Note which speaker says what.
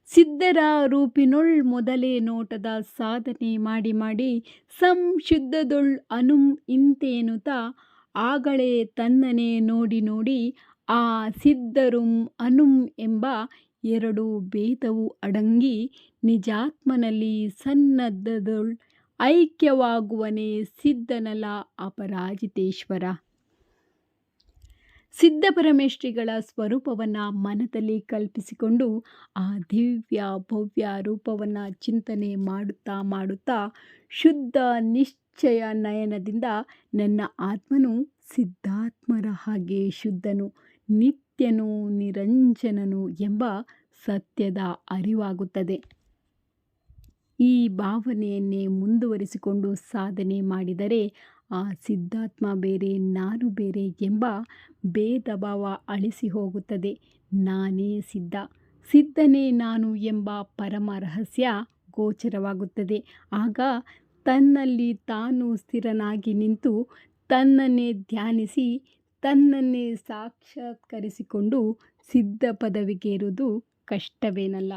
Speaker 1: ಸಿದ್ಧರ ರೂಪಿನೊಳ್ ಮೊದಲೇ ನೋಟದ ಸಾಧನೆ ಮಾಡಿ ಮಾಡಿ ಸಂಶುದ್ಧದೊಳ್ ಅನುಂ ಇಂತೇನುತ ಆಗಳೇ ತನ್ನನೆ ನೋಡಿ ನೋಡಿ ಆ ಸಿದ್ಧರುಂ ಅನುಂ ಎಂಬ ಎರಡು ಭೇದವು ಅಡಂಗಿ ನಿಜಾತ್ಮನಲ್ಲಿ ಸನ್ನದ್ಧದೊಳ್ ಐಕ್ಯವಾಗುವನೇ ಸಿದ್ಧನಲ ಅಪರಾಜಿತೇಶ್ವರ. ಸಿದ್ಧಪರಮೇಶ್ವರಿಗಳ ಸ್ವರೂಪವನ್ನು ಮನದಲ್ಲಿ ಕಲ್ಪಿಸಿಕೊಂಡು ಆ ದಿವ್ಯ ಭವ್ಯ ರೂಪವನ್ನು ಚಿಂತನೆ ಮಾಡುತ್ತಾ ಮಾಡುತ್ತಾ ಶುದ್ಧ ನಿಶ್ಚಯ ನಯನದಿಂದ ನನ್ನ ಆತ್ಮನು ಸಿದ್ಧಾತ್ಮರ ಹಾಗೆ ಶುದ್ಧನು, ನಿತ್ಯನು, ನಿರಂಜನನು ಎಂಬ ಸತ್ಯದ ಅರಿವಾಗುತ್ತದೆ. ಈ ಭಾವನೆಯನ್ನೇ ಮುಂದುವರಿಸಿಕೊಂಡು ಸಾಧನೆ ಮಾಡಿದರೆ ಆ ಸಿದ್ಧಾತ್ಮ ಬೇರೆ ನಾನು ಬೇರೆ ಎಂಬ ಭೇದ ಭಾವ ಅಳಿಸಿ ಹೋಗುತ್ತದೆ. ನಾನೇ ಸಿದ್ಧ, ಸಿದ್ಧನೇ ನಾನು ಎಂಬ ಪರಮ ರಹಸ್ಯ ಗೋಚರವಾಗುತ್ತದೆ. ಆಗ ತನ್ನಲ್ಲಿ ತಾನು ಸ್ಥಿರನಾಗಿ ನಿಂತು ತನ್ನನ್ನೇ ಧ್ಯಾನಿಸಿ ತನ್ನನ್ನೇ ಸಾಕ್ಷಾತ್ಕರಿಸಿಕೊಂಡು ಸಿದ್ಧ ಪದವಿಗೇರುವುದು ಕಷ್ಟವೇನಲ್ಲ.